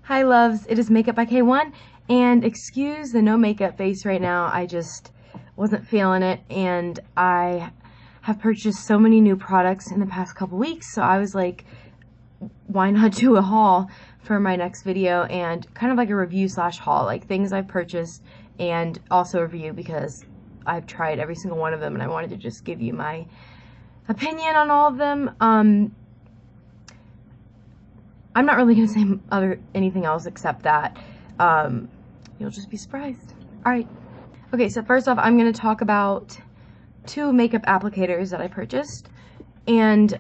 Hi loves, it is Makeup by K1, and excuse the no makeup face right now. I just wasn't feeling it, and I have purchased so many new products in the past couple weeks, so I was like, why not do a haul for my next video, and kind of like a review slash haul, like things I've purchased, and also a review because I've tried every single one of them, and I wanted to just give you my opinion on all of them. I'm not really going to say anything else except that you'll just be surprised. Alright. Okay, so first off, I'm going to talk about two makeup applicators that I purchased. And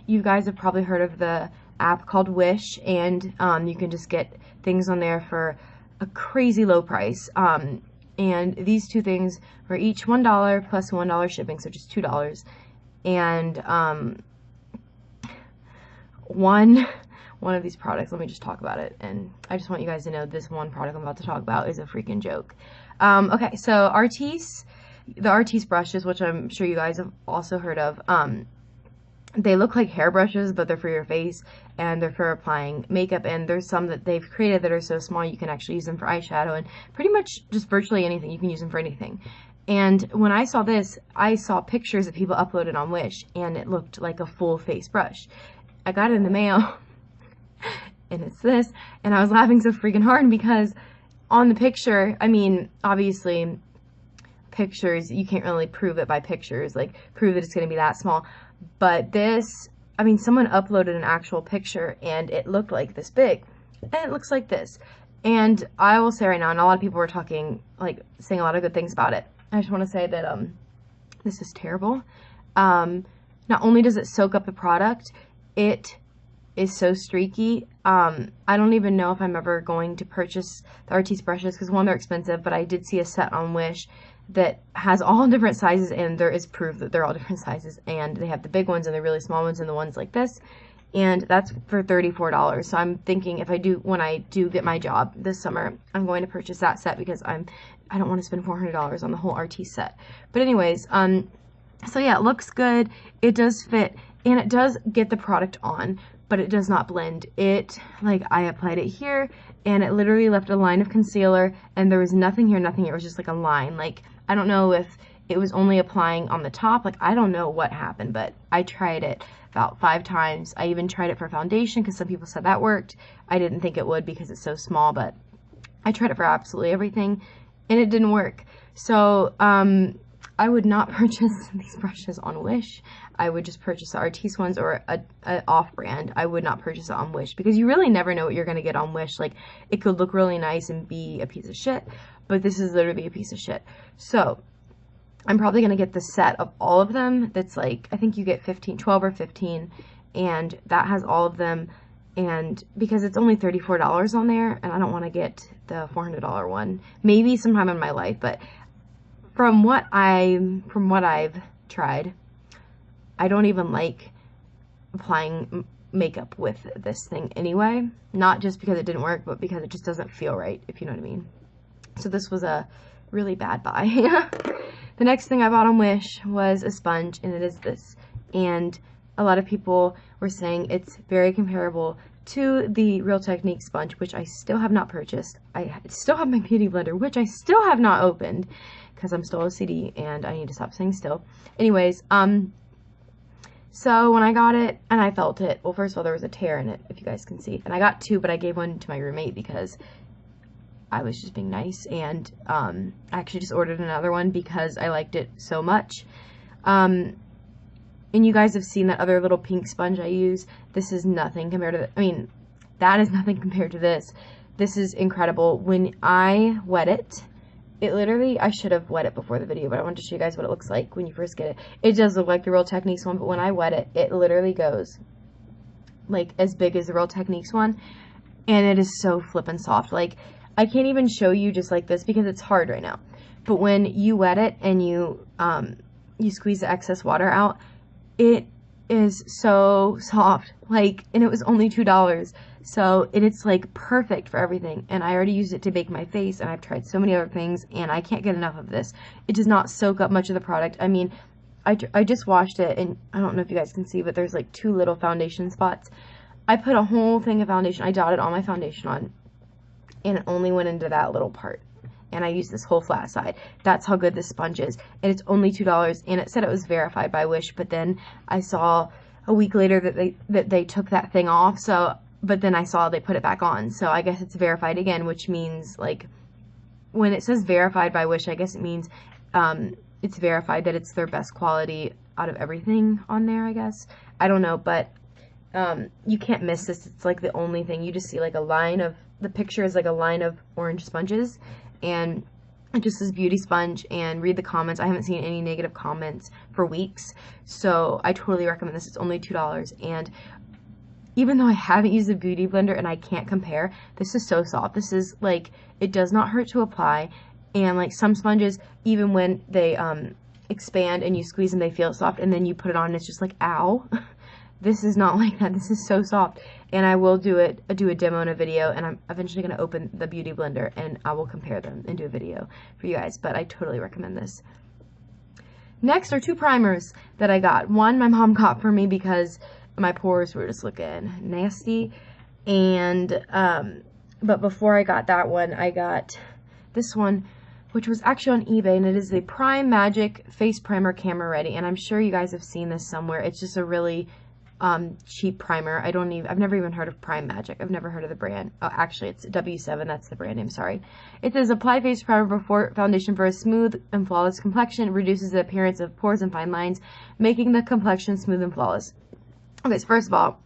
you guys have probably heard of the app called Wish, and you can just get things on there for a crazy low price. And these two things were each $1 plus $1 shipping, so just $2. And one of these products, let me just talk about it, and I just want you guys to know this one product I'm about to talk about is a freaking joke. Okay, so the Artis brushes, which I'm sure you guys have also heard of, they look like hairbrushes, but they're for your face, and they're for applying makeup, and there's some that they've created that are so small you can actually use them for eyeshadow, and pretty much just virtually anything. You can use them for anything. And when I saw this, I saw pictures that people uploaded on Wish, and it looked like a full face brush. I got it in the mail, and it's this, and I was laughing so freaking hard because on the picture, I mean, obviously, pictures, you can't really prove it by pictures, like, prove that it's going to be that small, but this, I mean, someone uploaded an actual picture, and it looked like this big, and it looks like this, and I will say right now, and a lot of people were talking, like, saying a lot of good things about it. I just want to say that, this is terrible. Not only does it soak up the product, it is so streaky. I don't even know if I'm ever going to purchase the Artis brushes because, one, they're expensive, but I did see a set on Wish that has all different sizes, and there is proof that they're all different sizes, and they have the big ones and the really small ones and the ones like this, and that's for $34. So I'm thinking when I do get my job this summer, I'm going to purchase that set because I don't want to spend $400 on the whole Artis set. But anyways, so yeah, it looks good, it does fit, and it does get the product on, but it does not blend. Like, I applied it here, and it literally left a line of concealer, and there was nothing here, nothing here. It was just like a line. Like, I don't know if it was only applying on the top. Like, I don't know what happened, but I tried it about 5 times. I even tried it for foundation because some people said that worked. I didn't think it would because it's so small, but I tried it for absolutely everything, and it didn't work. So, I would not purchase these brushes on Wish. I would just purchase the Artis ones or a off-brand. I would not purchase it on Wish because you really never know what you're going to get on Wish. Like, it could look really nice and be a piece of shit, but this is literally a piece of shit. So, I'm probably going to get the set of all of them. That's like, I think you get 12 or 15, and that has all of them. And because it's only $34 on there, and I don't want to get the $400 one. Maybe sometime in my life, but from what I've tried, I don't even like applying makeup with this thing anyway. Not just because it didn't work, but because it just doesn't feel right, if you know what I mean. So this was a really bad buy. The next thing I bought on Wish was a sponge, and it is this. And a lot of people were saying it's very comparable to the Real Techniques sponge, which I still have not purchased. I still have my beauty blender, which I still have not opened because I'm still OCD and I need to stop saying still. Anyways, so when I got it and I felt it, well, first of all, there was a tear in it, if you guys can see. And I got 2, but I gave one to my roommate because I was just being nice, and I actually just ordered another one because I liked it so much. And you guys have seen that other little pink sponge I use. This is nothing compared to that is nothing compared to this. This is incredible. When I wet it, literally, I should have wet it before the video, but I wanted to show you guys what it looks like when you first get it. It does look like the Real Techniques one, but when I wet it, it literally goes like as big as the Real Techniques one, and it is so flippin' soft. Like, I can't even show you just like this because it's hard right now. But when you wet it and you squeeze the excess water out, it is so soft. Like, and it was only $2. So it's like perfect for everything, and I already used it to bake my face, and I've tried so many other things, and I can't get enough of this. It does not soak up much of the product. I mean, I just washed it, and I don't know if you guys can see, but there's like 2 little foundation spots. I put a whole thing of foundation. I dotted all my foundation on, and it only went into that little part. And I used this whole flat side. That's how good this sponge is. And it's only $2, and it said it was verified by Wish, but then I saw a week later that they took that thing off. So, but then I saw they put it back on. So I guess it's verified again, which means, like, when it says verified by Wish, I guess it means it's verified that it's their best quality out of everything on there, I guess. I don't know, but you can't miss this. It's like the only thing. You just see like a line of, the picture is like a line of orange sponges, and it just says beauty sponge. And read the comments. I haven't seen any negative comments for weeks, so I totally recommend this. It's only $2, and even though I haven't used a beauty blender and I can't compare, this is so soft. This is like, it does not hurt to apply, and like some sponges, even when they expand and you squeeze them, they feel soft, and then you put it on and it's just like, ow. This is not like that. This is so soft. And I will do a demo in a video, and I'm eventually going to open the beauty blender and I will compare them and do a video for you guys, but I totally recommend this. Next are 2 primers that I got. One my mom got for me because my pores were just looking nasty, and but before I got that one, I got this one, which was actually on eBay, and it is the Prime Magic Face Primer Camera Ready, and I'm sure you guys have seen this somewhere. It's just a really cheap primer. I've never even heard of Prime Magic. I've never heard of the brand. Oh, actually, it's W7. That's the brand name. Sorry. It says apply face primer before foundation for a smooth and flawless complexion. Reduces the appearance of pores and fine lines, making the complexion smooth and flawless. Okay, so first of all,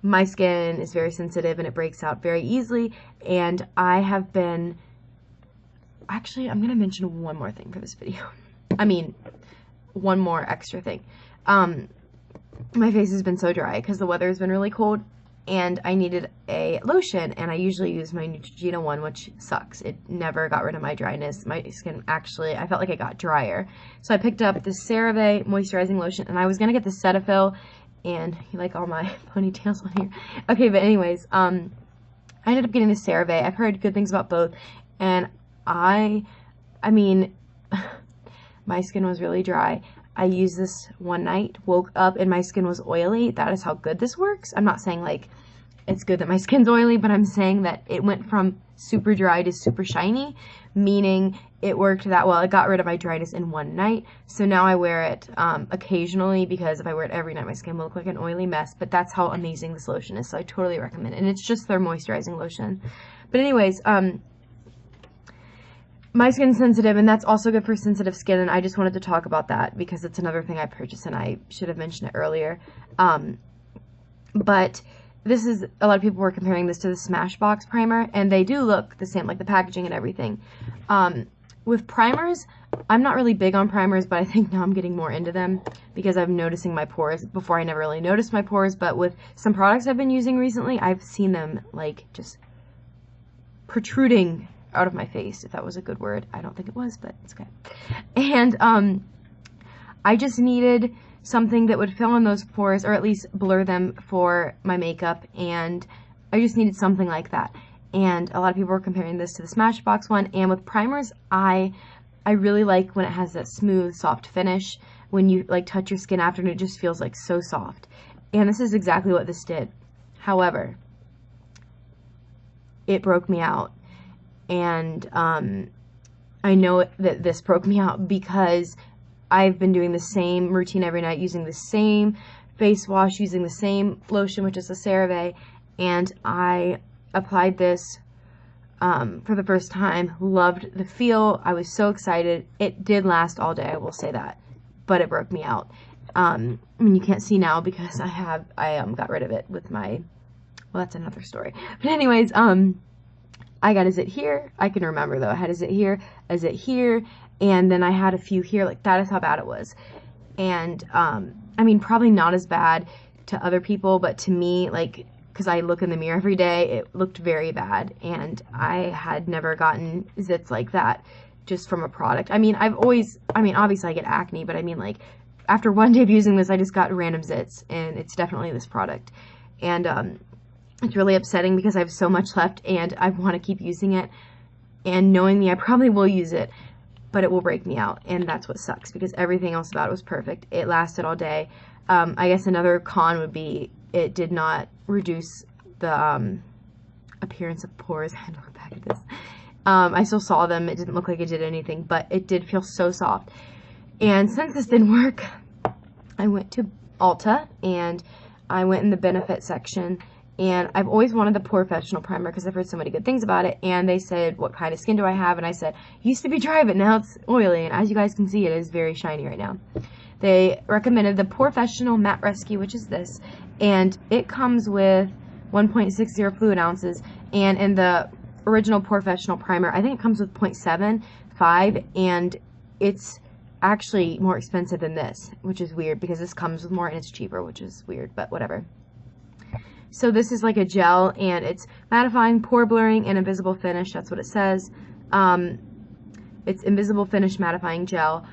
my skin is very sensitive and it breaks out very easily, and I have been, actually, I'm going to mention one more thing for this video. I mean, one more extra thing. My face has been so dry because the weather has been really cold, and I needed a lotion, and I usually use my Neutrogena one, which sucks. It never got rid of my dryness. My skin actually, I felt like it got drier. So I picked up this CeraVe moisturizing lotion, and I was going to get the Cetaphil, and you like all my ponytails on here. Okay, but anyways, I ended up getting the CeraVe. I've heard good things about both, and I mean, my skin was really dry. I used this one night, woke up, and my skin was oily. That is how good this works. I'm not saying, like, it's good that my skin's oily, but I'm saying that it went from super dry to super shiny, meaning it worked that well. It got rid of my dryness in one night. So now I wear it occasionally, because if I wear it every night, my skin will look like an oily mess. But that's how amazing this lotion is, so I totally recommend it. And it's just their moisturizing lotion. But anyways, my skin's sensitive, and that's also good for sensitive skin, and I just wanted to talk about that because it's another thing I purchased, and I should have mentioned it earlier. But this is, a lot of people were comparing this to the Smashbox primer, and they do look the same, like the packaging and everything. With primers, I'm not really big on primers, but I think now I'm getting more into them because I'm noticing my pores. Before, I never really noticed my pores, but with some products I've been using recently, I've seen them, like, just protruding out of my face, if that was a good word. I don't think it was, but it's okay. And I just needed something that would fill in those pores, or at least blur them for my makeup, and I just needed something like that. And a lot of people were comparing this to the Smashbox one, and with primers, I really like when it has that smooth, soft finish, when you like touch your skin after, and it just feels like so soft. And this is exactly what this did. However, it broke me out. And I know that this broke me out because I've been doing the same routine every night, using the same face wash, using the same lotion, which is the CeraVe, and I applied this for the first time, loved the feel, I was so excited. It did last all day, I will say that, but it broke me out. I mean, you can't see now because I got rid of it with my, well, that's another story. But anyways, I got a zit here. I can remember, though. I had a zit here, and then I had a few here. Like, that is how bad it was. And, I mean, probably not as bad to other people, but to me, like, because I look in the mirror every day, it looked very bad. And I had never gotten zits like that just from a product. I mean, obviously I get acne, but I mean, like, after one day of using this, I just got random zits, and it's definitely this product. And, it's really upsetting because I have so much left and I want to keep using it, and knowing me, I probably will use it, but it will break me out, and that's what sucks because everything else about it was perfect. It lasted all day. I guess another con would be it did not reduce the appearance of pores. I had to look back at this. I still saw them. It didn't look like it did anything, but it did feel so soft. And since this didn't work, I went to Ulta and I went in the benefit section, and I've always wanted the POREfessional primer because I've heard so many good things about it. And they said, what kind of skin do I have? And I said, used to be dry, but now it's oily. And as you guys can see, it is very shiny right now. They recommended the POREfessional Matte Rescue, which is this, and it comes with 1.60 fluid ounces, and in the original POREfessional primer, I think it comes with 0.75, and it's actually more expensive than this, which is weird because this comes with more and it's cheaper, which is weird, but whatever. So this is like a gel, and it's mattifying, pore blurring, and invisible finish. That's what it says. It's invisible finish mattifying gel.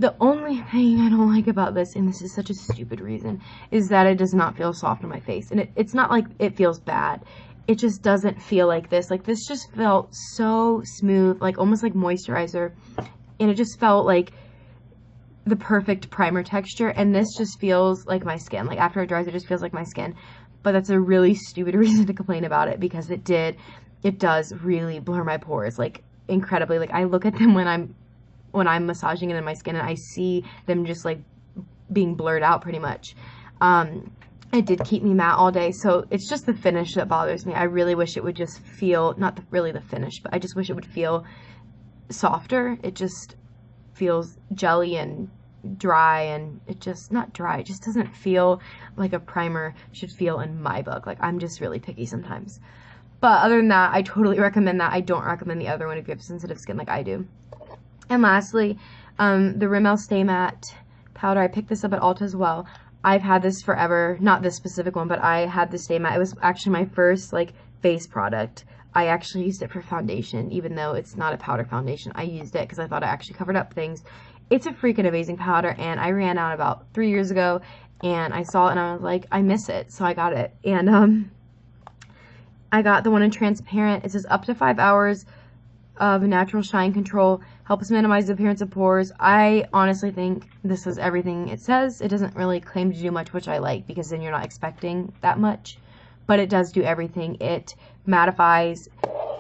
The only thing I don't like about this, and this is such a stupid reason, is that it does not feel soft on my face. And it's not like it feels bad. It just doesn't feel like this. Like, this just felt so smooth, like almost like moisturizer. And it just felt like the perfect primer texture. And this just feels like my skin. Like, after it dries, it just feels like my skin. But that's a really stupid reason to complain about it, because it does really blur my pores, like, incredibly. Like, I look at them when I'm massaging it in my skin, and I see them just like being blurred out pretty much. It did keep me matte all day, so it's just the finish that bothers me. I really wish it would just feel, not really the finish, but I just wish it would feel softer. It just feels jelly and dry, and it just, not dry, it just doesn't feel like a primer should feel in my book. Like, I'm just really picky sometimes. But other than that, I totally recommend that. I don't recommend the other one if you have sensitive skin like I do. And lastly, the Rimmel Stay Matte powder. I picked this up at Ulta as well. I've had this forever. Not this specific one, but I had the Stay Matte. It was actually my first, like, face product. I actually used it for foundation, even though it's not a powder foundation. I used it because I thought it actually covered up things. It's a freaking amazing powder, and I ran out about 3 years ago, and I saw it, and I was like, I miss it, so I got it. And I got the one in transparent. It says up to 5 hours of natural shine control, helps minimize the appearance of pores. I honestly think this is everything it says. It doesn't really claim to do much, which I like, because then you're not expecting that much. But it does do everything. It mattifies,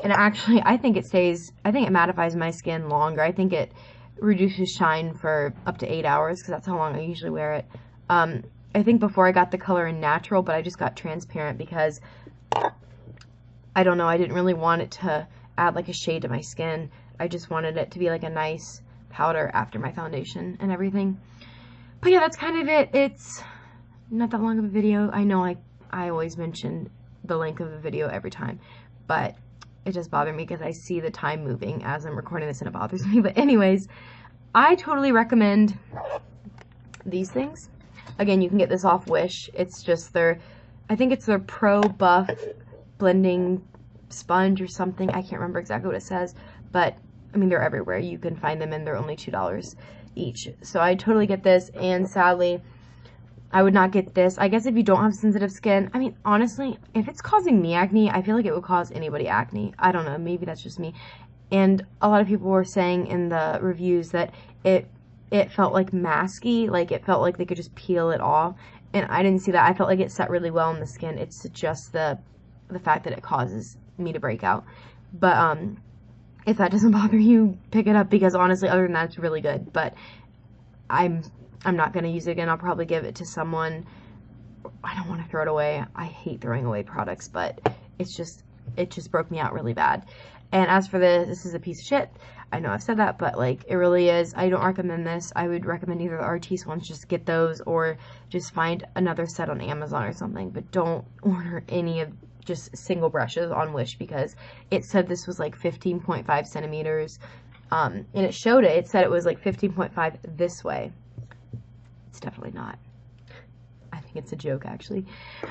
and actually, I think it mattifies my skin longer. I think it reduces shine for up to 8 hours, because that's how long I usually wear it. I think before I got the color in natural, but I just got transparent because, I don't know, I didn't really want it to add like a shade to my skin. I just wanted it to be like a nice powder after my foundation and everything. But yeah, that's kind of it. It's not that long of a video. I know I always mention the length of the video every time, but it does bother me because I see the time moving as I'm recording this, and it bothers me. But anyways, I totally recommend these things. Again, you can get this off Wish. It's just I think it's their Pro Buff blending sponge or something. I can't remember exactly what it says, but I mean, they're everywhere. You can find them, and they're only $2 each. So I totally get this, and sadly, I would not get this. I guess if you don't have sensitive skin, I mean, honestly, if it's causing me acne, I feel like it would cause anybody acne. I don't know, maybe that's just me. And a lot of people were saying in the reviews that it felt like masky, like it felt like they could just peel it off, and I didn't see that. I felt like it set really well on the skin. It's just the fact that it causes me to break out. But if that doesn't bother you, pick it up, because honestly, other than that, it's really good. But I'm not going to use it again. I'll probably give it to someone. I don't want to throw it away. I hate throwing away products, but it just broke me out really bad. And as for this is a piece of shit. I know I've said that, but like, it really is. I don't recommend this. I would recommend either the Artis ones, just get those, or just find another set on Amazon or something. But don't order any of just single brushes on Wish, because it said this was like 15.5 centimeters, and it showed it. It said it was like 15.5 this way. It's definitely not. I think it's a joke, actually.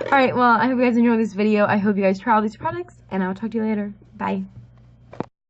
Alright, well, I hope you guys enjoyed this video. I hope you guys try all these products, and I'll talk to you later. Bye.